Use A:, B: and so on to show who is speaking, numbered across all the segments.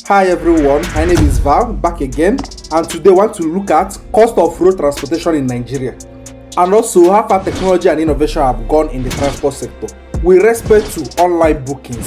A: Hi everyone, my name is Val, back again, and today I want to look at cost of road transportation in Nigeria and also how far technology and innovation have gone in the transport sector with respect to online bookings.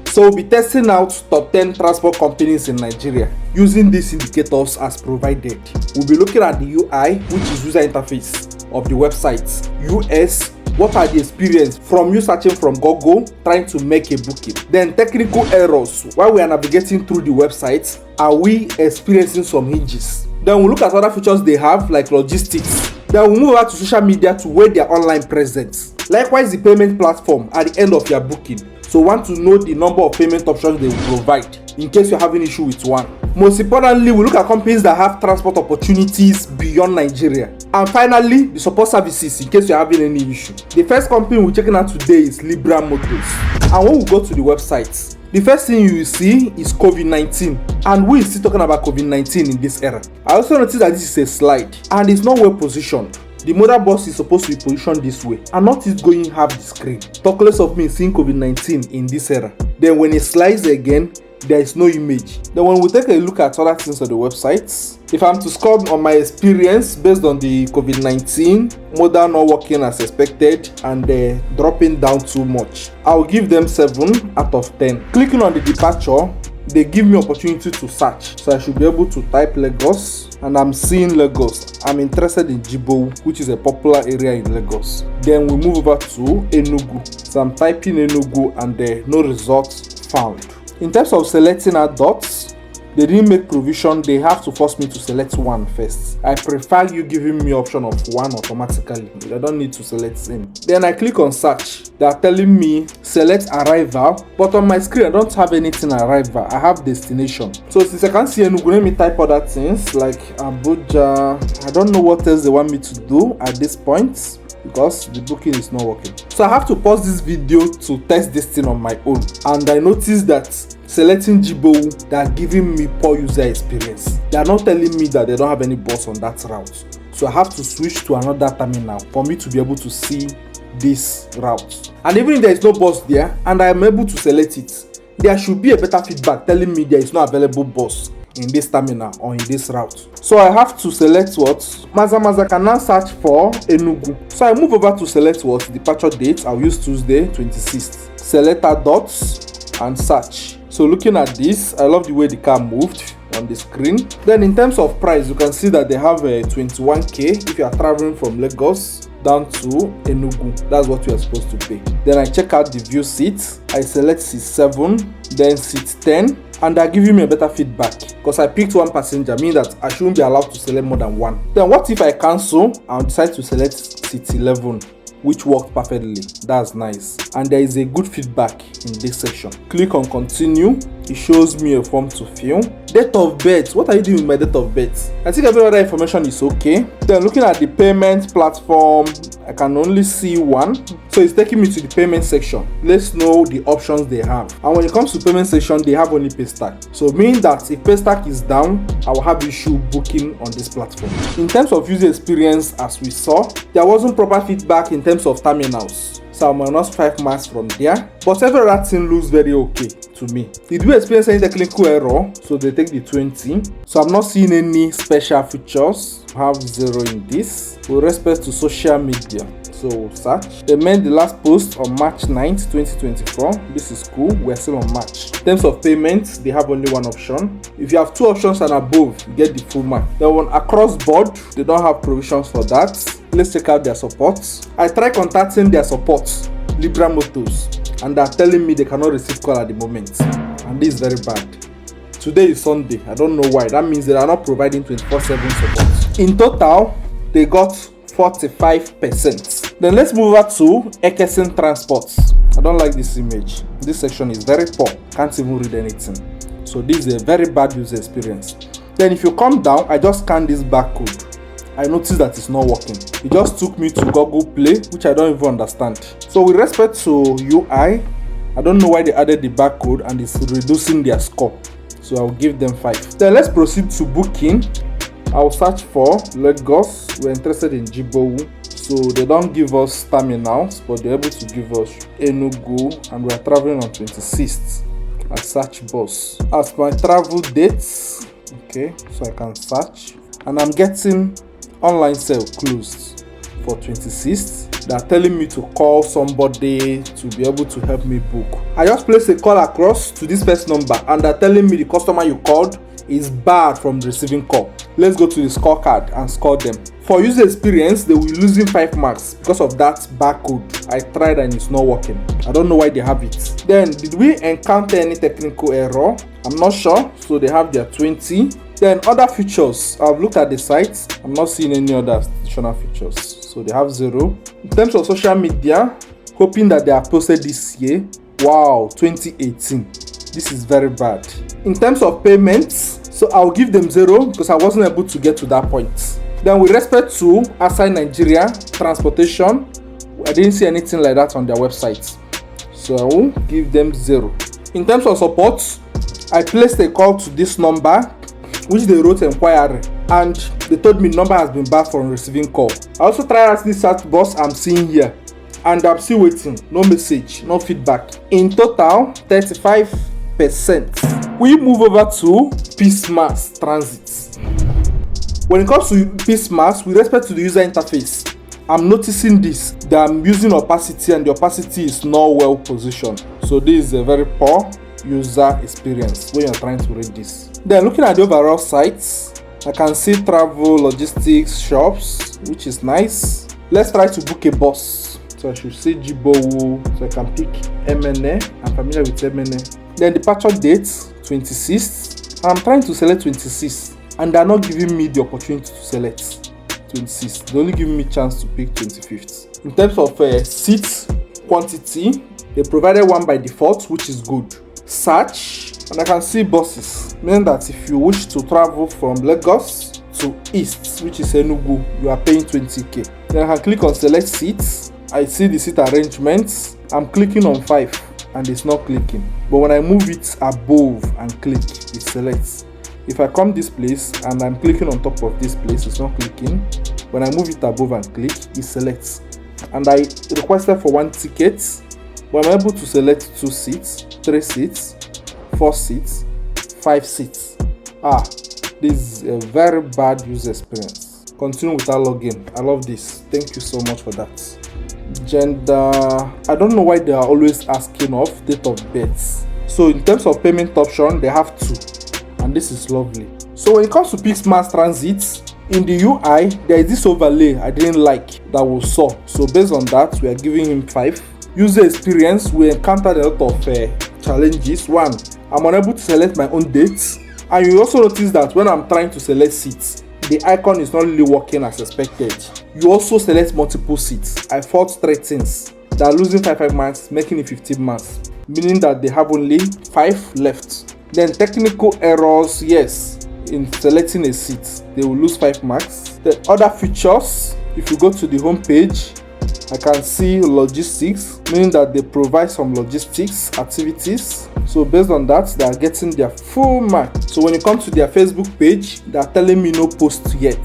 A: So we'll be testing out top 10 transport companies in Nigeria using these indicators as provided. We'll be looking at the UI, which is user interface of the websites, US, what are the experience from you searching from Google trying to make a booking. Then technical errors while we are navigating through the website, are we experiencing some hinges? Then we'll look at other features they have like logistics. Then we'll move over to social media to where they are online presence. Likewise, the payment platform at the end of your booking. So want to know the number of payment options they will provide in case you're having issue with one. Most importantly, we look at companies that have transport opportunities beyond Nigeria. And finally, the support services in case you're having any issue. The first company we're checking out today is Libra Motors. And when we go to the website, the first thing you will see is COVID-19. And we are still talking about COVID-19 in this era. I also noticed that this is a slide and it's not well positioned. The mother bus is supposed to be positioned this way and not it going half the screen. Talk less of me seeing COVID-19 in this era. Then when it slides again, there is no image. Then when we take a look at other things on the websites, if I'm to score on my experience based on the COVID-19, model not working as expected and dropping down too much, I'll give them 7 out of 10. Clicking on the departure, they give me opportunity to search. So I should be able to type Lagos and I'm seeing Lagos. I'm interested in Jibo, which is a popular area in Lagos. Then we move over to Enugu. So I'm typing Enugu and no results found. In terms of selecting our dots, they didn't make provision. They have to force me to select one first. I prefer you giving me option of one automatically. I don't need to select same. Then I click on search. They are telling me select arrival, but on my screen I don't have anything arrival. I have destination. So since I can't see Enugu, let me type other things like Abuja. I don't know what else they want me to do at this point, because the booking is not working. So I have to pause this video to test this thing on my own. And I noticed that selecting Jibo, they are giving me poor user experience. They are not telling me that they don't have any bus on that route. So I have to switch to another terminal for me to be able to see this route. And even if there is no bus there and I am able to select it, there should be a better feedback telling me there is no available bus in this terminal or in this route. So I have to select what? Maza can now search for Enugu. So I move over to select what? Departure date. I'll use Tuesday 26th. Select our dots and search. So looking at this, I love the way the car moved on the screen. Then in terms of price, you can see that they have a 21k if you are traveling from Lagos down to Enugu. That's what you are supposed to pay. Then I check out the view seat. I select seat 7, then seat 10. And they're giving me a better feedback because I picked one passenger, meaning that I shouldn't be allowed to select more than one. Then what if I cancel and decide to select seat 11, which worked perfectly? That's nice. And there is a good feedback in this section. Click on continue. It shows me a form to fill. Date of birth. What are you doing with my date of birth? I think every other information is okay. Then looking at the payment platform, I can only see one. So it's taking me to the payment section. Let's know the options they have. And when it comes to payment section, they have only Paystack. So meaning that if Paystack is down, I will have issue booking on this platform. In terms of user experience, as we saw, there wasn't proper feedback in terms of terminals. So I'm minus 5 marks from there. But every other thing looks very okay to me. Did we experience any technical error? So they take the 20. So I'm not seeing any special features. I have 0 in this. With respect to social media, so search. They made the last post on March 9th, 2024. This is cool. We're still on March. In terms of payments, they have only one option. If you have 2 options and above, you get the full mark. Then one across board, they don't have provisions for that. Let's check out their support. I tried contacting their support, Libra Motors, and they're telling me they cannot receive call at the moment. And this is very bad. Today is Sunday. I don't know why. That means they are not providing 24/7 support. In total, they got 45%. Then let's move over to Ekesin Transports. I don't like this image. This section is very poor. Can't even read anything. So this is a very bad user experience. Then if you come down, I just scan this barcode. I noticed that it's not working. It just took me to Google Play, which I don't even understand. So with respect to UI, I don't know why they added the barcode and it's reducing their score. So I'll give them 5. Then let's proceed to booking. I'll search for Lagos. We're interested in Jibo. So they don't give us terminals, but they're able to give us Enugu, and we're traveling on 26th. I search bus. As my travel dates, okay, so I can search, and I'm getting online sale closed for 26th. They are telling me to call somebody to be able to help me book. I just placed a call across to this first number, and they're telling me the customer you called is barred from receiving call. Let's go to the scorecard and score them. For user experience, they will be losing 5 marks because of that barcode. I tried and it's not working. I don't know why they have it. Then, did we encounter any technical error? I'm not sure. So they have their 20. Then other features, I've looked at the site. I'm not seeing any other additional features. So they have 0. In terms of social media, hoping that they are posted this year. Wow, 2018. This is very bad. In terms of payments, so I'll give them 0 because I wasn't able to get to that point. Then with respect to outside Nigeria, transportation, I didn't see anything like that on their website. So I will give them 0. In terms of support, I placed a call to this number, which they wrote inquiry, and they told me number has been barred from receiving call. I also tried asking this chat box I'm seeing here, and I'm still waiting. No message, no feedback. In total, 35%. We move over to Peace Mass Transit. When it comes to Peace Mass, with respect to the user interface, I'm noticing this, that I'm using opacity and the opacity is not well positioned. So this is a very poor user experience when you're trying to read this. Then looking at the overall sites, I can see travel, logistics, shops, which is nice. Let's try to book a bus. So I should say Jibowu, so I can pick MNA. I'm familiar with MNA. Then departure date, 26th. I'm trying to select 26th, and they're not giving me the opportunity to select 26th. They're only giving me chance to pick 25th. In terms of seat quantity, they provided one by default, which is good. Search, and I can see buses, meaning that if you wish to travel from Lagos to East, which is Enugu, you are paying 20k. Then I can click on select seats. I see the seat arrangements. I'm clicking on 5 and it's not clicking. But when I move it above and click, it selects. If I come this place and I'm clicking on top of this place, it's not clicking. When I move it above and click, it selects. And I requested for 1 ticket, but I'm able to select 2 seats, 3 seats, 4 seats, 5 seats. This is a very bad user experience. Continue without login. I love this. Thank you so much for that. Gender, I don't know why they are always asking of date of birth. So in terms of payment option, they have 2, and this is lovely. So when it comes to Peace Mass Transit, in the UI, there is this overlay I didn't like that we saw. So based on that, we are giving him 5. User experience, we encountered a lot of challenges. 1, I'm unable to select my own dates, and you also notice that when I'm trying to select seats, the icon is not really working as expected. You also select multiple seats. I fought 3 things. They are losing 5 marks, making it 15 marks, meaning that they have only 5 left. Then technical errors, yes, in selecting a seat, they will lose 5 marks. The other features, if you go to the home page, I can see logistics, meaning that they provide some logistics activities. So based on that, they are getting their full mark. So when you come to their Facebook page, they are telling me no post yet.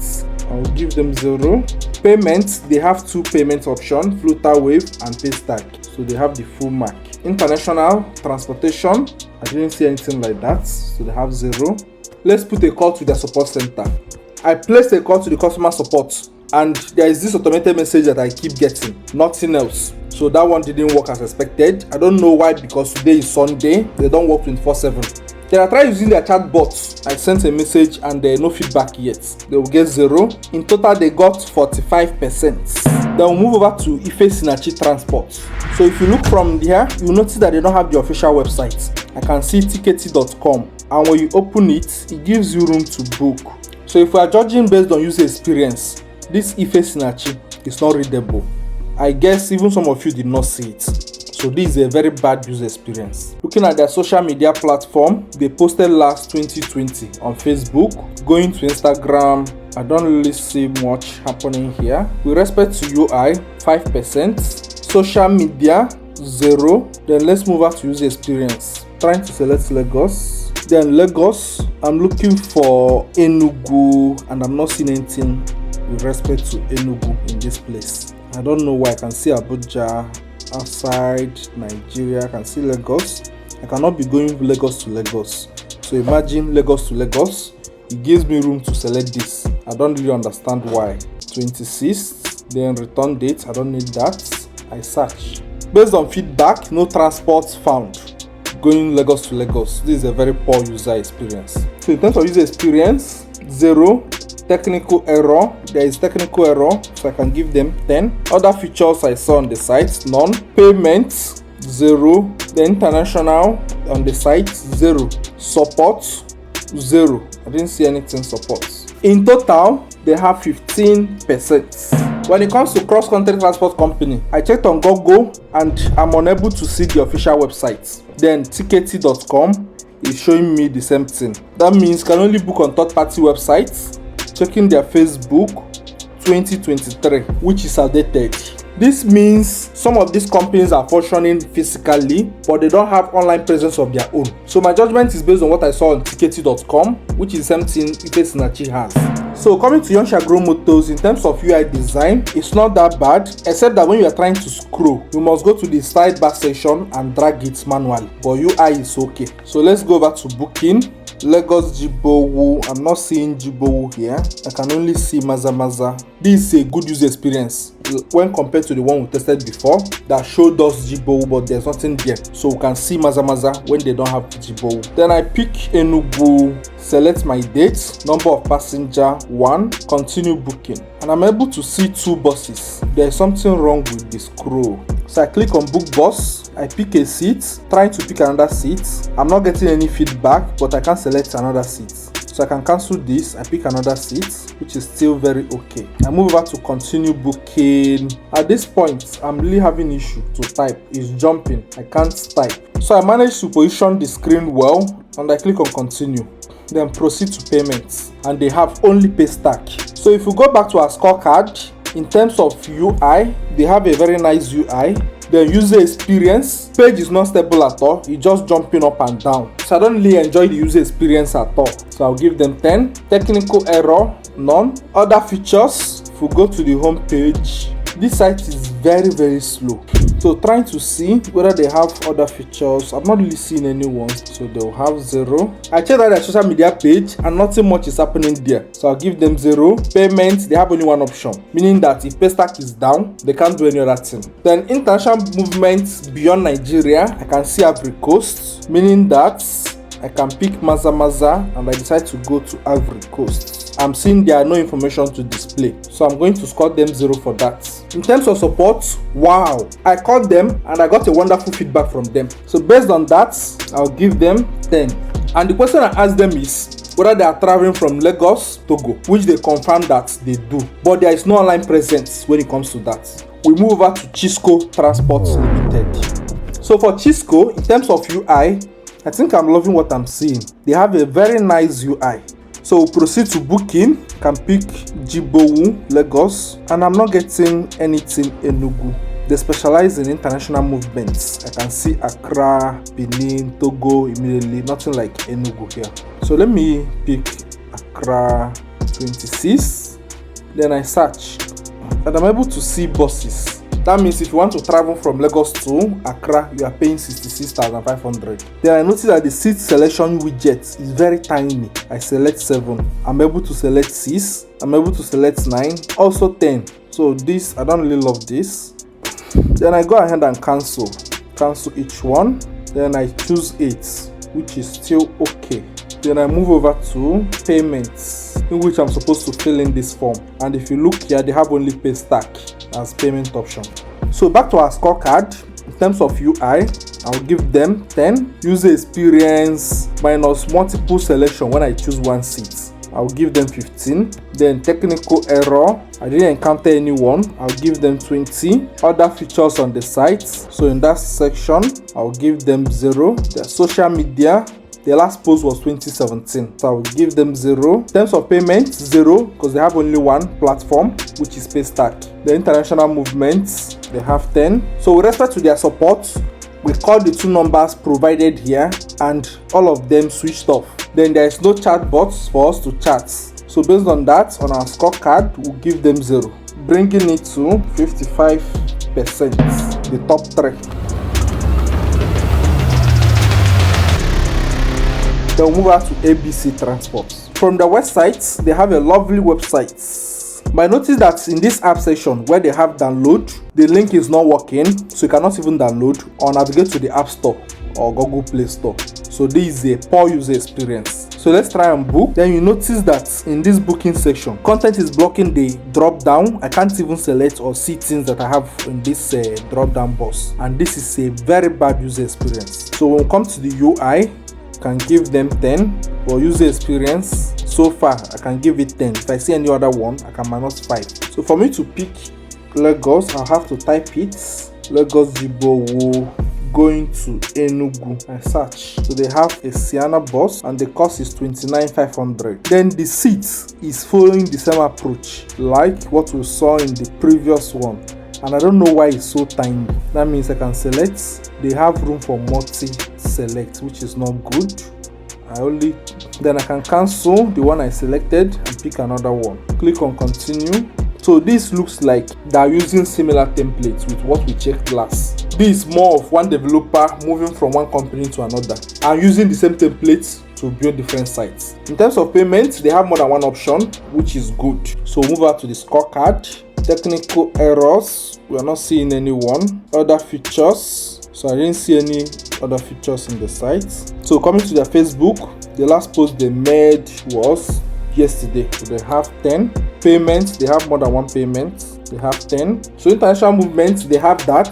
A: I'll give them 0. Payments, they have 2 payment options, Flutter Wave and Paystack. So they have the full mark. International transportation, I didn't see anything like that, so they have 0. Let's put a call to their support center. I placed a call to the customer support, and there is this automated message that I keep getting, nothing else. So that one didn't work as expected. I don't know why, because today is Sunday, they don't work 24/7. Then I tried using their chat bots. I sent a message and there no feedback yet. They will get 0. In total, they got 45%. Then we'll move over to Ife Sinachi Transport. So if you look from here, you'll notice that they don't have the official website. I can see tickety.com, and when you open it, it gives you room to book. So if we are judging based on user experience, this Ife Sinachi is not readable. I guess even some of you did not see it. So this is a very bad user experience. Looking at their social media platform, they posted last 2020 on Facebook. Going to Instagram, I don't really see much happening here. With respect to UI, 5%. Social media, 0. Then let's move out to user experience. Trying to select Lagos. Then Lagos, I'm looking for Enugu, and I'm not seeing anything with respect to Enugu in this place. I don't know why. I can see Abuja outside Nigeria. I can see Lagos. I cannot be going Lagos to Lagos. So imagine Lagos to Lagos. It gives me room to select this. I don't really understand why. 26th, then return date. I don't need that. I search. Based on feedback, no transport found. Going Lagos to Lagos. This is a very poor user experience. So in terms of user experience, 0. Technical error, there is technical error, so I can give them 10. Other features I saw on the site, none. Payment, 0. The international on the site, 0. Support, 0. I didn't see anything support. In total, they have 15%. When it comes to cross-country transport company, I checked on Google and I'm unable to see the official website. Then tickety.com is showing me the same thing. That means you can only book on third-party websites. Checking their Facebook 2023, which is outdated. This means some of these companies are functioning physically, but they don't have online presence of their own. So my judgment is based on what I saw on tickety.com, which is something Ife Sinachi has. So coming to Yonsha Grow Motors, in terms of UI design, it's not that bad, except that when you are trying to scroll, you must go to the sidebar section and drag it manually. But UI is okay. So let's go over to booking. Lagos Jibowu. I'm not seeing Jibowu here. I can only see Maza. This is a good user experience when compared to the one we tested before that showed us Jibowu, but there's nothing there. So we can see Maza when they don't have Jibowu. Then I pick Enugu, select my date, number of passenger 1, continue booking, and I'm able to see 2 buses. There's something wrong with the scroll. So I click on book bus, I pick a seat, trying to pick another seat. I'm not getting any feedback, but I can select another seat. So I can cancel this, I pick another seat, which is still very okay. I move over to continue booking. At this point, I'm really having issue to type. It's jumping, I can't type. So I managed to position the screen well, and I click on continue. Then proceed to payments, and they have only pay stack. So if you go back to our scorecard, in terms of UI, they have a very nice UI. The user experience, page is not stable at all, it's just jumping up and down. So I don't really enjoy the user experience at all. So I'll give them 10. Technical error, none. Other features, if we go to the home page, this site is very slow. So trying to see whether they have other features. I'm not really seeing any ones, so they'll have 0. I checked out their social media page and nothing much is happening there, so I'll give them 0. Payment, they have only one option, meaning that if pay stack is down, they can't do any other thing. Then international movements beyond Nigeria, I can see Ivory Coast, meaning that I can pick Maza and I decide to go to Ivory Coast. I'm seeing there are no information to display, so I'm going to score them 0 for that. In terms of support, wow, I called them and I got a wonderful feedback from them. So based on that, I'll give them 10. And the question I asked them is whether they are traveling from Lagos, Togo, which they confirmed that they do, but there is no online presence when it comes to that. We move over to Chisco Transport Limited. So for Chisco, in terms of UI, I think I'm loving what I'm seeing. They have a very nice UI. So we'll proceed to booking, can pick Jibowu, Lagos, and I'm not getting anything Enugu. They specialize in international movements. I can see Accra, Benin, Togo immediately, nothing like Enugu here. So let me pick Accra 26, then I search, and I'm able to see buses. That means if you want to travel from Lagos to Accra, you are paying 66,500. Then I notice that the seat selection widget is very tiny. I select 7. I'm able to select 6. I'm able to select 9. Also 10. So this, I don't really love this. Then I go ahead and cancel each one. Then I choose 8, which is still okay. Then I move over to payments, in which I'm supposed to fill in this form. And if you look here, they have only pay stack as payment option. So back to our scorecard. In terms of UI, I'll give them 10. User experience minus multiple selection when I choose one seat, I'll give them 15. Then technical error, I didn't encounter anyone, I'll give them 20. Other features on the site, so in that section, I'll give them 0. Their social media, the last post was 2017, so I will give them 0. In terms of payment, 0, because they have only one platform, which is Paystack. The international movements, they have 10. So with respect to their support, we called the 2 numbers provided here, and all of them switched off. Then there is no chat bots for us to chat. So based on that, on our scorecard, we'll give them 0, bringing it to 55%, the top 3. Then we'll move out to ABC Transport. From the websites, they have a lovely website. But notice that in this app section where they have download, the link is not working, so you cannot even download or navigate to the App Store or Google Play Store. So this is a poor user experience. So let's try and book. Then you notice that in this booking section, content is blocking the drop down. I can't even select or see things that I have in this drop down box, and this is a very bad user experience. So when we come to the UI, can give them 10. For user experience, so far I can give it 10. If I see any other one, I can minus 5. So for me to pick Lagos, I'll have to type it. Lagos Jibowo going to Enugu. I search. So they have a Sienna bus and the cost is 29,500. Then the seat is following the same approach like what we saw in the previous one. And I don't know why it's so tiny. That means I can select. They have room for multi-select, which is not good. Then I can cancel the one I selected and pick another one. Click on continue. So this looks like they're using similar templates with what we checked last. This is more of one developer moving from one company to another and using the same templates to build different sites. In terms of payments, they have more than one option, which is good. So move out to the scorecard. Technical errors, we are not seeing any one. Other features, so I didn't see any other features in the site. So coming to their Facebook, the last post they made was yesterday. So they have 10 payments. They have more than one payment. They have 10. So international movement, they have that.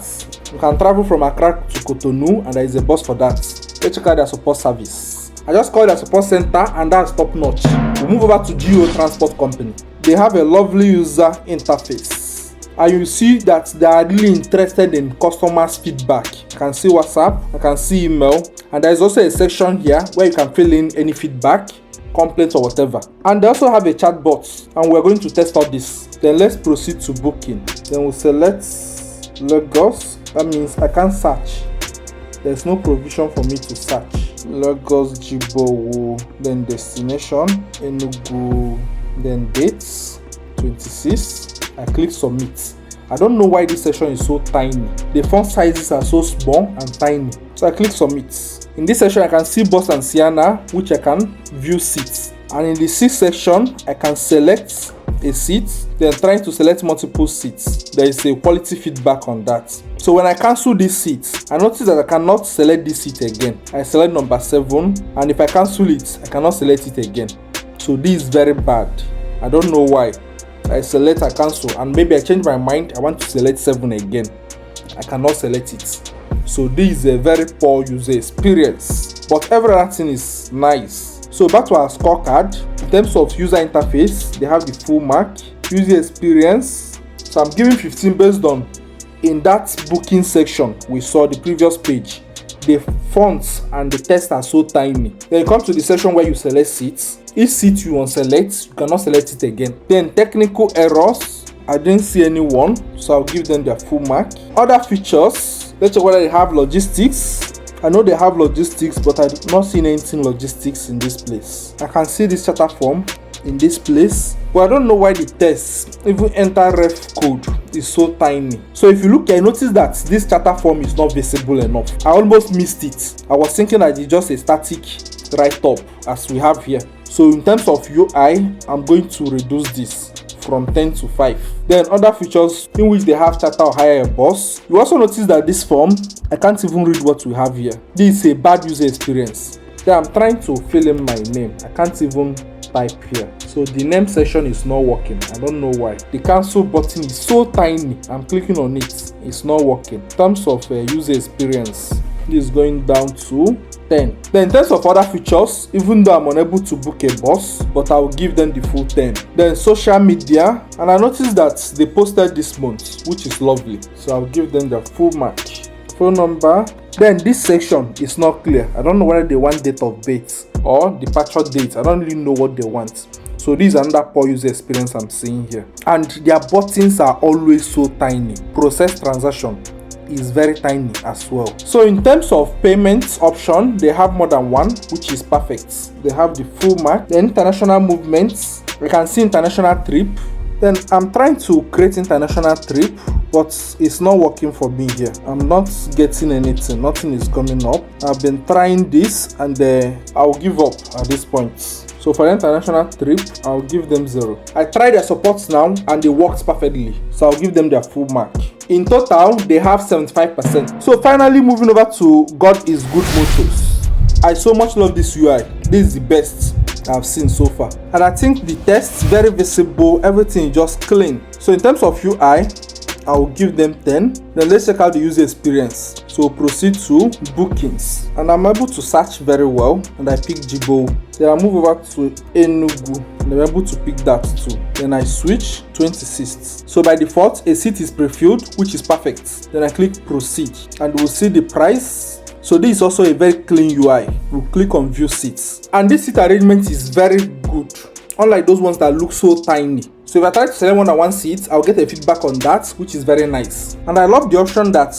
A: You can travel from Accra to Cotonou, and there is a bus for that. Let's check out their support service. I just called their support center, and that's top notch. We move over to Geo Transport Company. They have a lovely user interface, and you see that they are really interested in customers' feedback. I can see WhatsApp, I can see email, and there is also a section here where you can fill in any feedback, complaints or whatever. And they also have a chat bot, and we're going to test out this. Then let's proceed to booking. Then we'll select Lagos. That means I can't search. There's no provision for me to search. Lagos Jibowo, then destination Enugu, then dates 26. I click submit. I don't know why this section is so tiny. The font sizes are so small and tiny. So I click submit. In this section I can see bus and Sienna, which I can view seats. And in the seat section I can select a seat, then trying to select multiple seats. There is a quality feedback on that. So when I cancel this seat, I notice that I cannot select this seat again. I select number 7, and if I cancel it, I cannot select it again. So this is very bad. I don't know why. I select, I cancel, and maybe I change my mind, I want to select 7 again. I cannot select it. So this is a very poor user experience. But every other thing is nice. So back to our scorecard. In terms of user interface, they have the full mark. User experience, so I'm giving 15 based on in that booking section we saw the previous page. The fonts and the text are so tiny. Then you come to the section where you select seats. Each seat you unselect, you cannot select it again. Then technical errors, I didn't see any one, so I'll give them their full mark. Other features, let's check whether they have logistics. I know they have logistics, but I did not see anything logistics in this place. I can see this charter form in this place, but I don't know why the text, even enter ref code, is so tiny. So if you look, I notice that this charter form is not visible enough. I almost missed it. I was thinking that it's just a static write-up as we have here. So in terms of UI, I'm going to reduce this from 10 to 5. Then other features in which they have charter or hire a bus. You also notice that this form, I can't even read what we have here. This is a bad user experience. Then I'm trying to fill in my name. I can't even type here. So the name section is not working. I don't know why. The cancel button is so tiny. I'm clicking on it. It's not working. In terms of user experience, this is going down to 10. Then in terms of other features, even though I'm unable to book a bus, but I will give them the full 10. Then social media, and I noticed that they posted this month, which is lovely. So I'll give them the full mark. Phone number. Then this section is not clear. I don't know whether they want date of birth or departure date. I don't really know what they want. So this is another poor user experience I'm seeing here. And their buttons are always so tiny. Process transaction is very tiny as well. So in terms of payments option, they have more than one, which is perfect. They have the full mark. Then international movements, we can see international trip. Then I'm trying to create international trip, but it's not working for me here. I'm not getting anything. Nothing is coming up. I've been trying this and I'll give up at this point. So for the international trip, I'll give them 0. I tried their support now and it worked perfectly. So I'll give them their full mark. In total, they have 75%. So finally moving over to God is Good Motors. I so much love this UI. This is the best I've seen so far. And I think the text very visible, everything is just clean. So in terms of UI, I will give them 10. Then let's check out the user experience. So proceed to bookings. And I'm able to search very well. And I pick Jibo. Then I move over to Enugu. And I'm able to pick that too. Then I switch 26th. So by default, a seat is pre-filled, which is perfect. Then I click proceed. And we'll see the price. So this is also a very clean UI. We'll click on view seats. And this seat arrangement is very good. Unlike those ones that look so tiny. So if I try to select more than one seat, I'll get a feedback on that, which is very nice. And I love the option that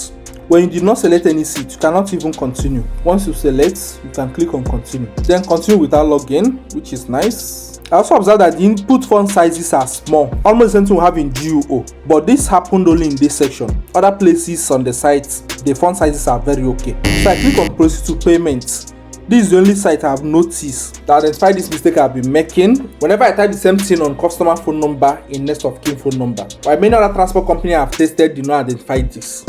A: when you did not select any seat, you cannot even continue. Once you select, you can click on continue. Then continue without login, which is nice. I also observed that the input font sizes are small, almost the same thing we have in GUO. But this happened only in this section. Other places on the site, the font sizes are very okay. So I click on proceed to payment. This is the only site I have noticed that identified this mistake I've been making. Whenever I type the same thing on customer phone number in next of kin phone number. While many other transport company I have tested did not identify this.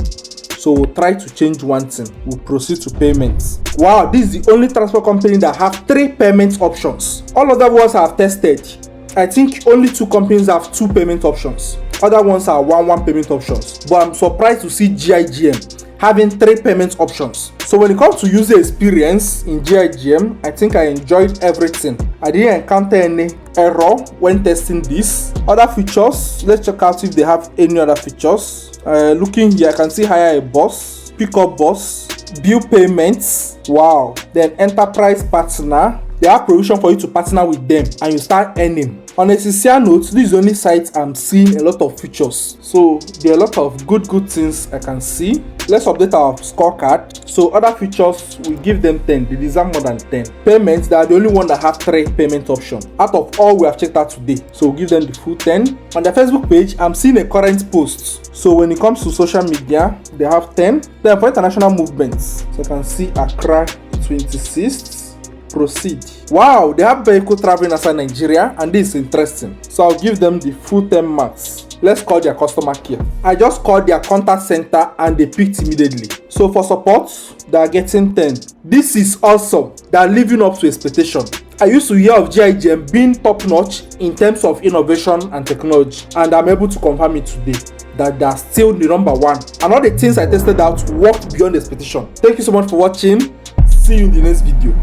A: So we'll try to change one thing. We'll proceed to payments. Wow, this is the only transport company that have 3 payment options. All other ones I have tested, I think only 2 companies have 2 payment options. Other ones are 1 payment options. But I'm surprised to see GIGM having 3 payment options. So when it comes to user experience in GIGM, I think I enjoyed everything. I didn't encounter any error when testing this. Other features, let's check out if they have any other features. Looking here, I can see hire a bus, pick up bus, bill payments. Wow. Then enterprise partner. They have provision for you to partner with them and you start earning. On a sincere note, this is the only site I'm seeing a lot of features. So there are a lot of good things I can see. Let's update our scorecard. So other features, we give them 10. They deserve more than 10. Payments, they are the only one that have 3 payment options out of all we have checked out today. So we'll give them the full 10. On their Facebook page, I'm seeing a current post. So when it comes to social media, they have 10. Then for international movements, so I can see Accra 26th. Proceed. Wow, they have vehicle traveling outside Nigeria and this is interesting. So I'll give them the full 10 marks. Let's call their customer care. I just called their contact center and they picked immediately. So for support, they are getting 10. This is awesome. They are living up to expectation. I used to hear of GIGM being top notch in terms of innovation and technology, and I'm able to confirm it today that they are still the number 1. And all the things I tested out worked beyond expectation. Thank you so much for watching. See you in the next video.